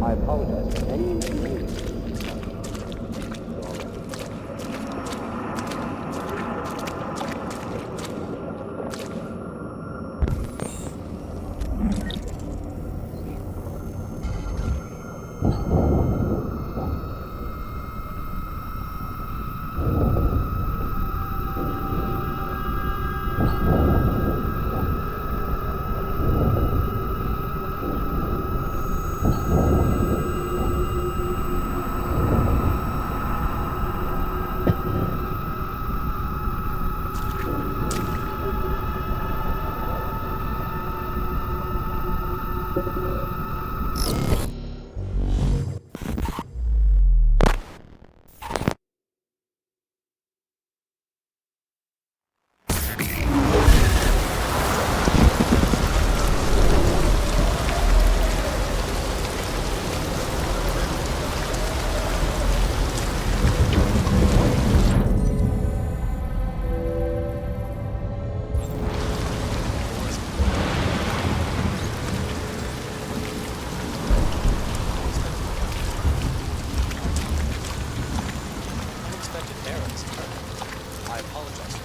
I apologize for any inconvenience. I apologize.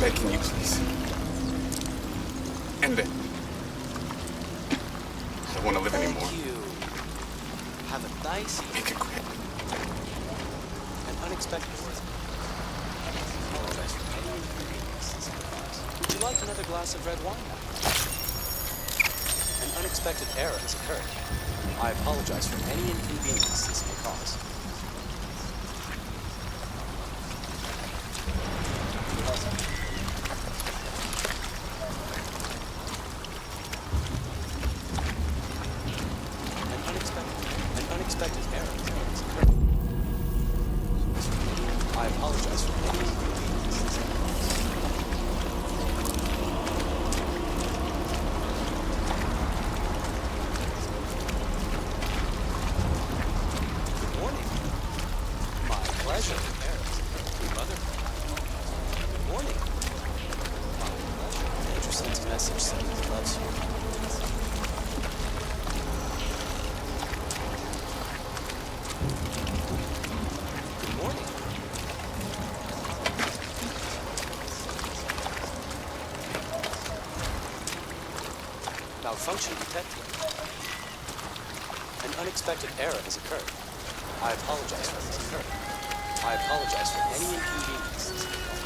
Begging you, please. End it. I don't want to live anymore. Thank you. Have a nice evening. Make it quick. An unexpected visit. Apologize for any inconvenience. Would you like another glass of red wine? An unexpected error has occurred. I apologize for any inconvenience this may cause. An unexpected error has occurred. I apologize for any inconvenience this may cause. Good morning. My pleasure. Good morning. My pleasure. Andrew sends a message saying he loves you. Good morning. Malfunction detected. An unexpected error has occurred. I apologize for this occurred. I apologize for any inconvenience this may cause.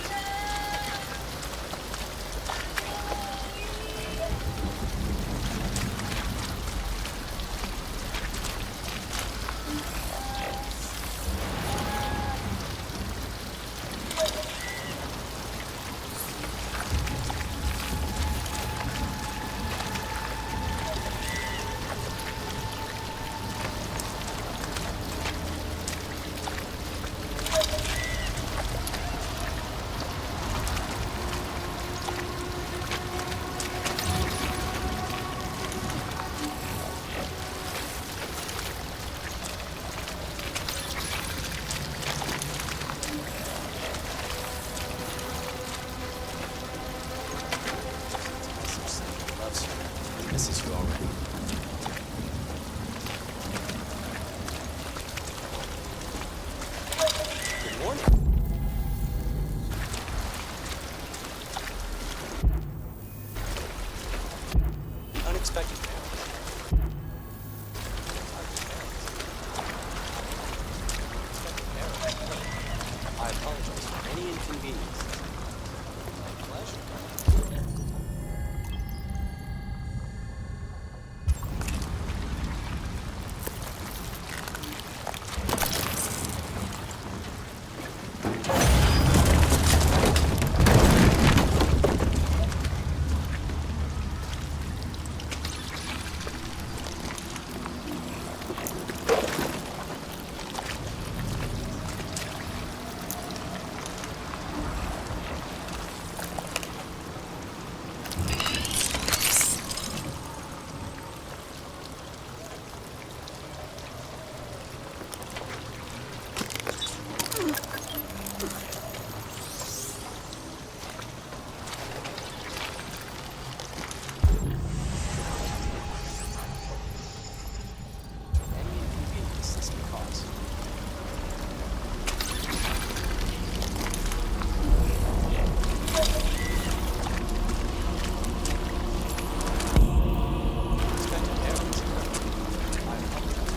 misses you already. Good morning. Unexpected parents. Unexpected parents. I apologize for any inconvenience. My pleasure. Any inconvenience this may cause. Unexpected parents. I apologize.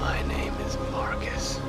My name is Marcus.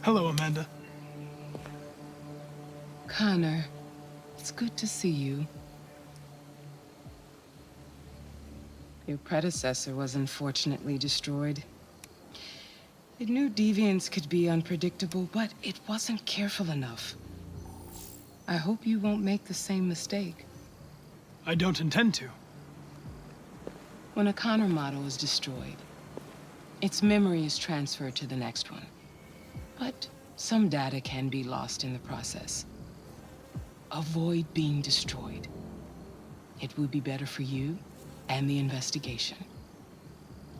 Hello, Amanda. Connor, it's good to see you. Your predecessor was unfortunately destroyed. It knew deviants could be unpredictable, but it wasn't careful enough. I hope you won't make the same mistake. I don't intend to. When a Connor model is destroyed, its memory is transferred to the next one. But some data can be lost in the process. Avoid being destroyed. It would be better for you and the investigation.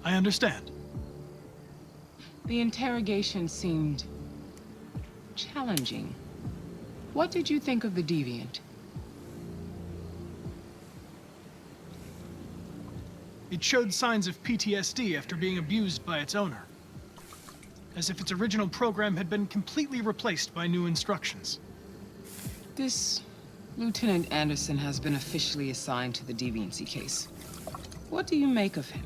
I understand. The interrogation seemed challenging. What did you think of the deviant? It showed signs of PTSD after being abused by its owner. As if its original program had been completely replaced by new instructions. This Lieutenant Anderson has been officially assigned to the deviancy case. What do you make of him?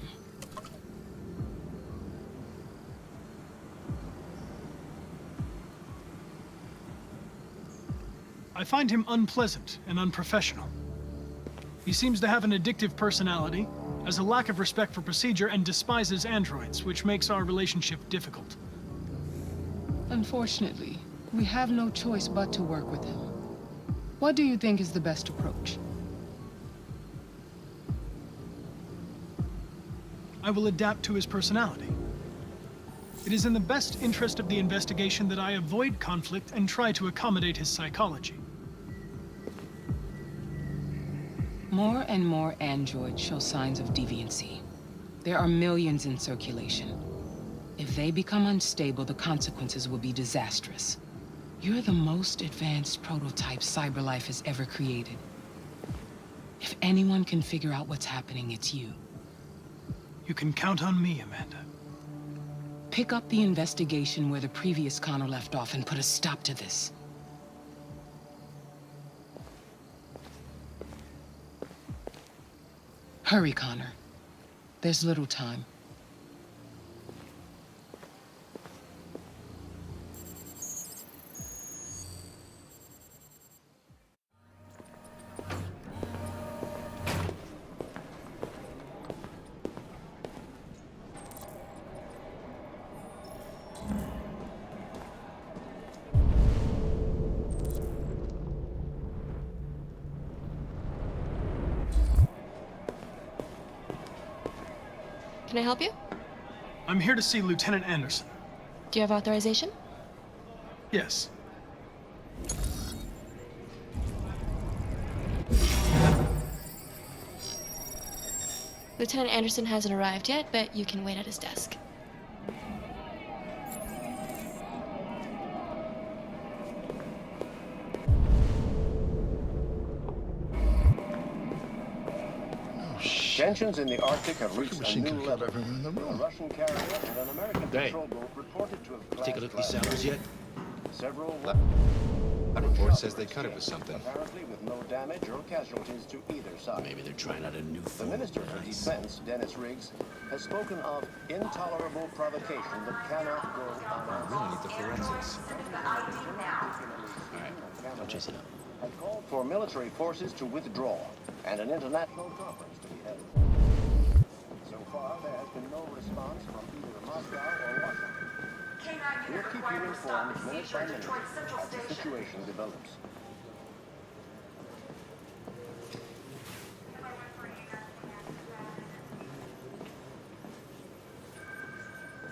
I find him unpleasant and unprofessional. He seems to have an addictive personality, has a lack of respect for procedure, and despises androids, which makes our relationship difficult. Unfortunately, we have no choice but to work with him. What do you think is the best approach? I will adapt to his personality. It is in the best interest of the investigation that I avoid conflict and try to accommodate his psychology. More and more androids show signs of deviancy. There are millions in circulation. If they become unstable, the consequences will be disastrous. You're the most advanced prototype CyberLife has ever created. If anyone can figure out what's happening, it's you. You can count on me, Amanda. Pick up the investigation where the previous Connor left off and put a stop to this. Hurry, Connor. There's little time. Can I help you? I'm here to see Lieutenant Anderson. Do you have authorization? Yes. Lieutenant Anderson hasn't arrived yet, but you can wait at his desk. Tensions in the Arctic have reached a machine new gun killed level. everyone in the A room. Russian carrier and an American Dang. patrol boat reported to have Take a look at these crashed samples yet? Several That report says they cut it with something. apparently with no damage or casualties to either side. Maybe they're trying out a new The form. Minister for Defense, Dennis Riggs, has spoken of intolerable provocation that cannot go I really need the forensics. unnoticed. Don't chase it up. Had called for military forces to withdraw and an international conference to be held. So far, there has been no response from either Moscow or Washington. We'll keep you informed minute by minute as the situation develops.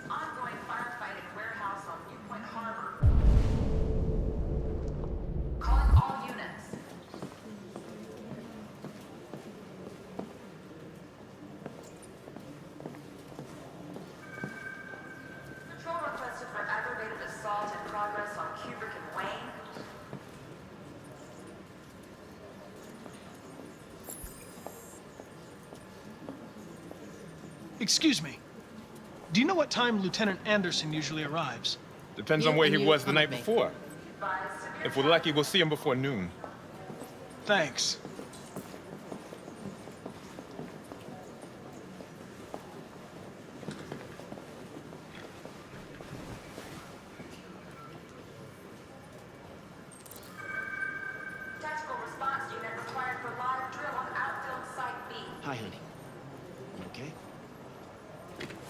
Ongoing firefighting warehouse on Newport Harbor. Calling all units. Patrol requested for aggravated assault in progress on Kubrick and Wayne. Excuse me. Do you know what time Lieutenant Anderson usually arrives? Depends on You where and he you was the come night with me. before. If we're lucky, we'll see him before noon. Thanks.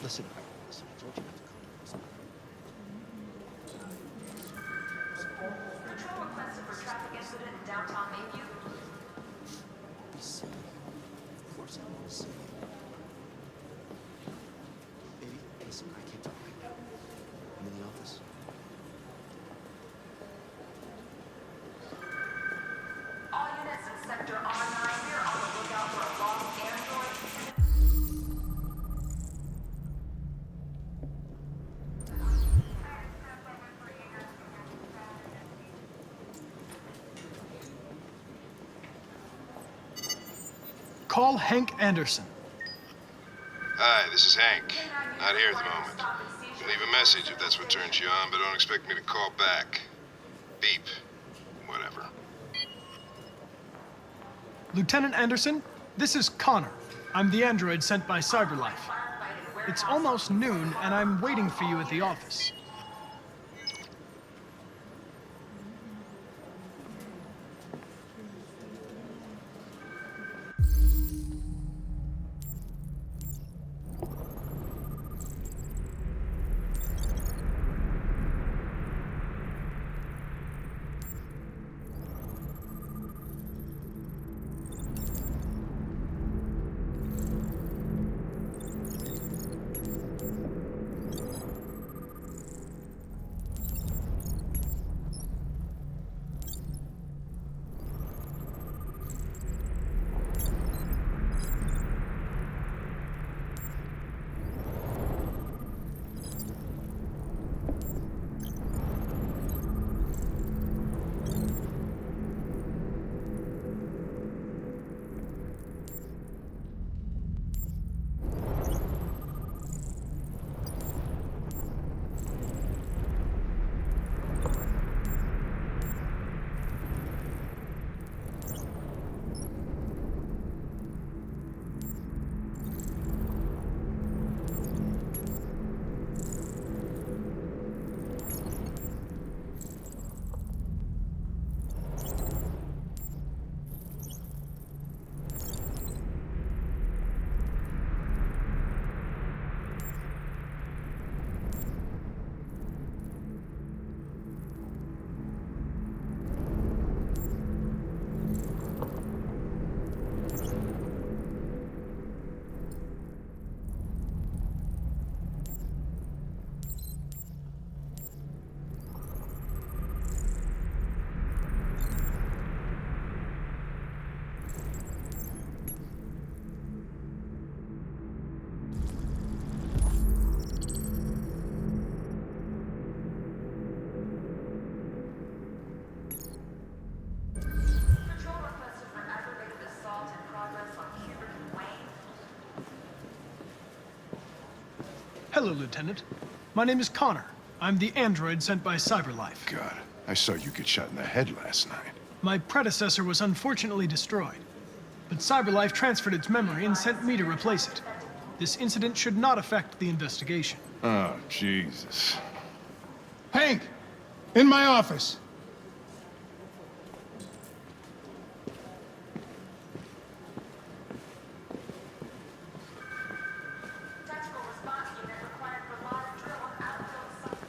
Listen, I told you not to call me. Patrol requested for traffic incident in downtown Mayview. Be silly. Of course I want to see you. Baby, listen, I can't talk right now. I'm in the office. All units in Sector R9 here on the lookout for a lost android. Call Hank Anderson. Hi, this is Hank. Not here at the moment. You can leave a message if that's what turns you on, but don't expect me to call back. Beep. Whatever. Lieutenant Anderson, this is Connor. I'm the android sent by CyberLife. It's almost noon, and I'm waiting for you at the office. Patrol requested for aggravated assault in progress on Kubrick and Wayne. Hello, Lieutenant. My name is Connor. I'm the android sent by CyberLife. God, I saw you get shot in the head last night. My predecessor was unfortunately destroyed, but CyberLife transferred its memory and sent me to replace it. This incident should not affect the investigation. Oh, Jesus. Hank! In my office! Tactical response unit required for live drill on outfield site.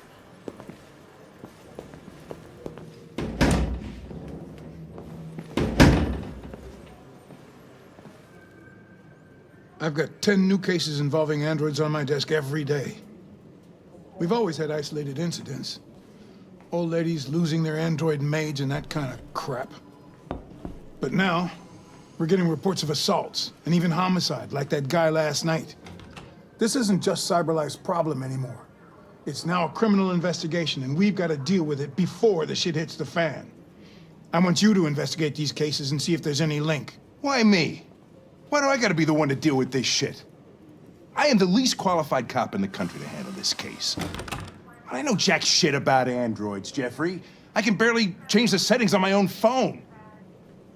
I've got 10 new cases involving androids on my desk every day. We've always had isolated incidents. Old ladies losing their android maids and that kind of crap. But now, we're getting reports of assaults and even homicide, like that guy last night. This isn't just CyberLife's problem anymore. It's now a criminal investigation, and we've got to deal with it before the shit hits the fan. I want you to investigate these cases and see if there's any link. Why me? Why do I gotta be the one to deal with this shit? I am the least qualified cop in the country to handle this case. I know jack shit about androids, Jeffrey. I can barely change the settings on my own phone.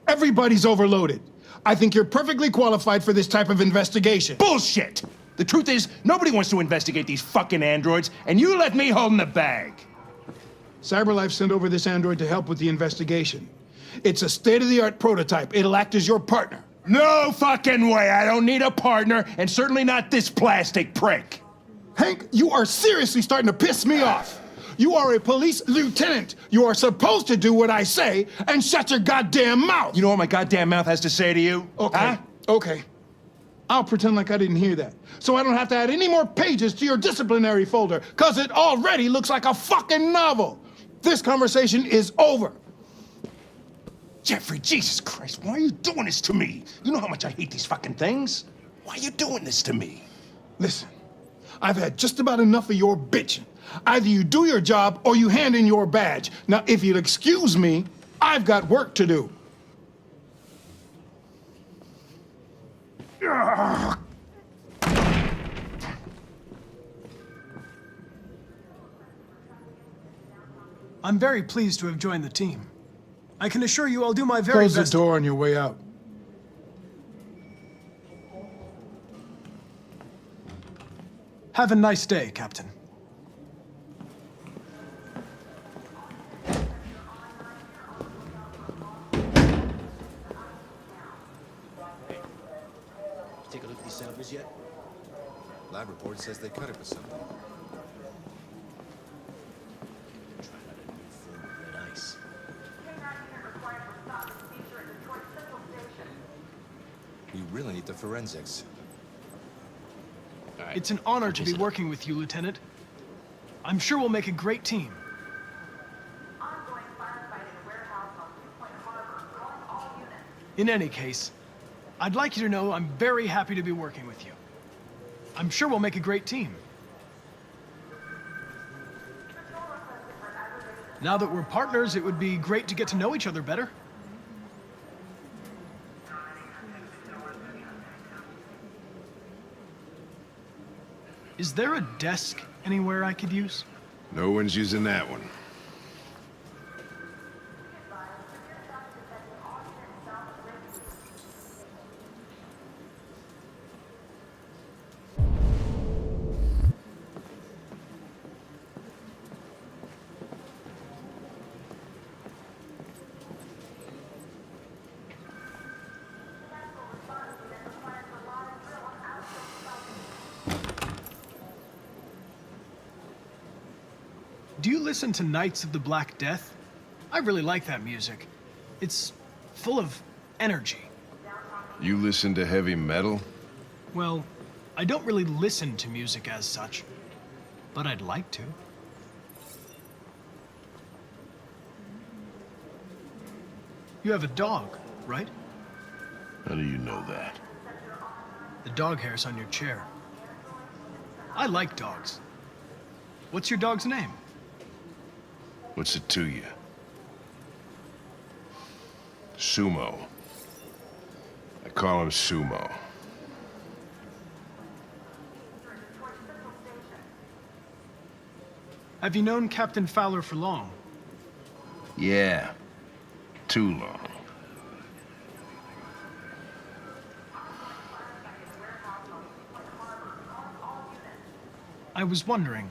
Everybody's overloaded. I think you're perfectly qualified for this type of investigation. Bullshit! The truth is, nobody wants to investigate these fucking androids, and you left me holding the bag. CyberLife sent over this android to help with the investigation. It's a state-of-the-art prototype. It'll act as your partner. No fucking way! I don't need a partner, and certainly not this plastic prick. Hank, you are seriously starting to piss me off. You are a police lieutenant. You are supposed to do what I say and shut your goddamn mouth. You know what my goddamn mouth has to say to you? Okay, Huh? okay. I'll pretend like I didn't hear that, so I don't have to add any more pages to your disciplinary folder, because it already looks like a fucking novel. This conversation is over. Jeffrey, Jesus Christ, why are you doing this to me? You know how much I hate these fucking things. Why are you doing this to me? Listen, I've had just about enough of your bitching. Either you do your job or you hand in your badge. Now, if you'll excuse me, I've got work to do. I'm very pleased to have joined the team. I can assure you I'll do my very best. Close the door on your way out. Have a nice day, Captain. Take a look at these samples yet? Lab report says they cut it with something. Try not to move forward with red ice. We really need the forensics. It's an honor to be working with you, Lieutenant. I'm sure we'll make a great team. In any case, I'd like you to know I'm very happy to be working with you. I'm sure we'll make a great team. Now that we're partners, it would be great to get to know each other better. Is there a desk anywhere I could use? No one's using that one. Do you listen to Knights of the Black Death? I really like that music. It's full of energy. You listen to heavy metal? Well, I don't really listen to music as such, but I'd like to. You have a dog, right? How do you know that? The dog hair's on your chair. I like dogs. What's your dog's name? What's it to you? Sumo. I call him Sumo. Have you known Captain Fowler for long? Yeah. Too long. I was wondering,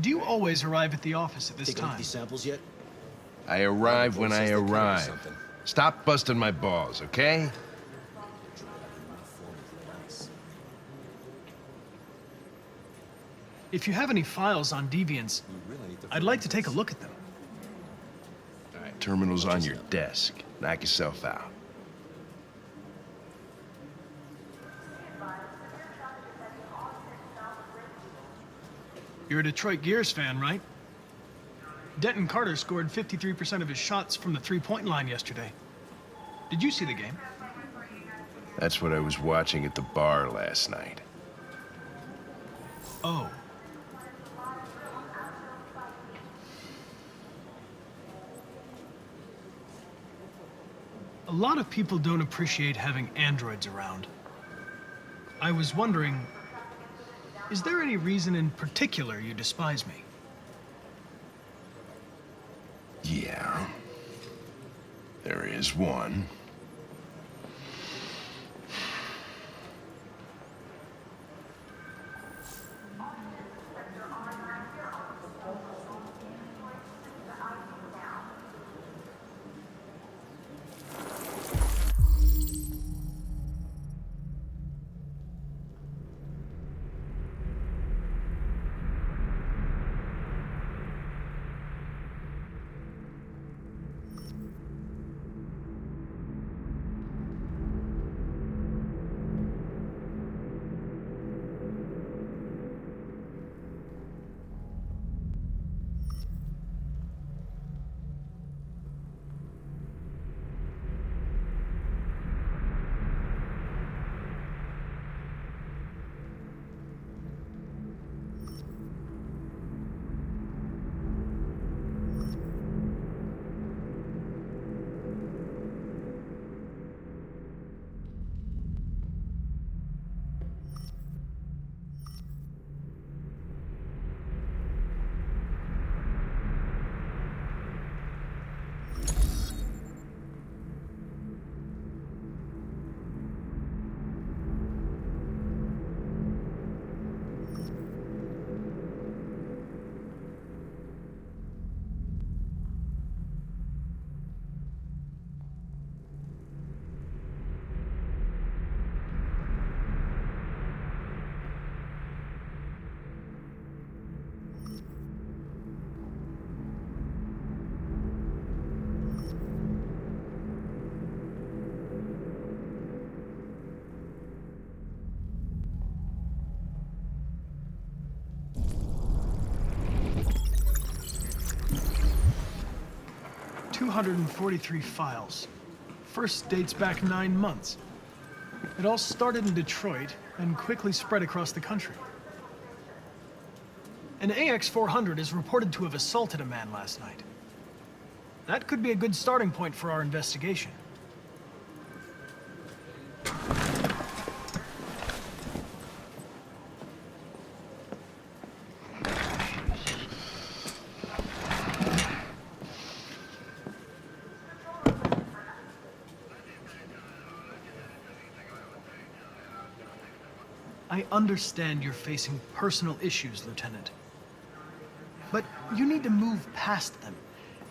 do you always arrive at the office at this Take a look time? at these samples yet? I arrive when I Says they cut it or arrive. something. Stop busting my balls, okay? Try not to move forward with red ice. If you have any files on Deviants, We really need the I'd like to take a forensics. look at them. All right, terminal's on your desk. Knock yourself out. You're a Detroit Gears fan, right? Denton Carter scored 53% of his shots from the three-point line yesterday. Did you see the game? That's what I was watching at the bar last night. Oh. A lot of people don't appreciate having androids around. I was wondering, is there any reason in particular you despise me? Yeah. There is one. 243 files. First dates back 9 months. It all started in Detroit and quickly spread across the country. An AX-400 is reported to have assaulted a man last night. That could be a good starting point for our investigation. I understand you're facing personal issues, Lieutenant. But you need to move past them,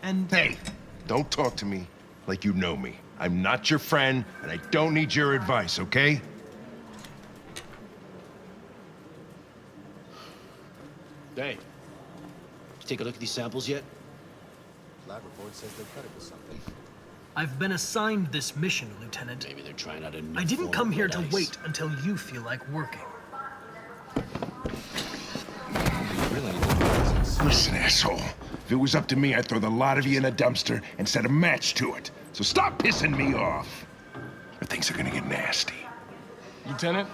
and... Hey, don't talk to me like you know me. I'm not your friend, and I don't need your advice, okay? Hey, did you take a look at these samples yet? Lab report says they cut it with something. I've been assigned this mission, Lieutenant. Maybe they're trying out a new I didn't form come of here red to ice. wait until you feel like working. Listen, asshole. If it was up to me, I'd throw the lot of you in a dumpster and set a match to it. So stop pissing me off. Or things are gonna get nasty. Lieutenant,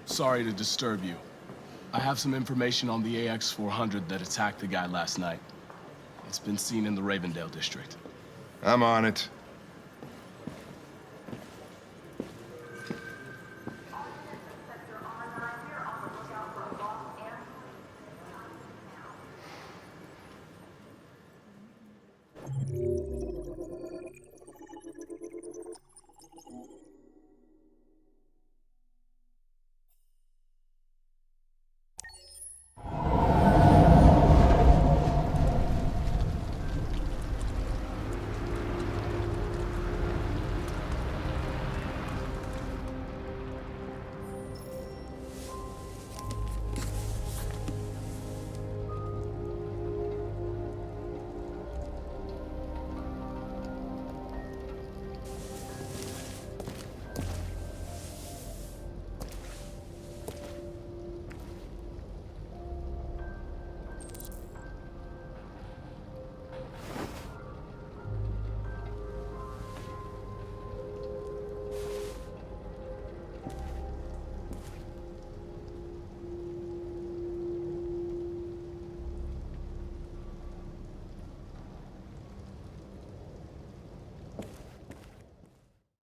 sorry to disturb you. I have some information on the AX-400 that attacked the guy last night. It's been seen in the Ravendale district. I'm on it.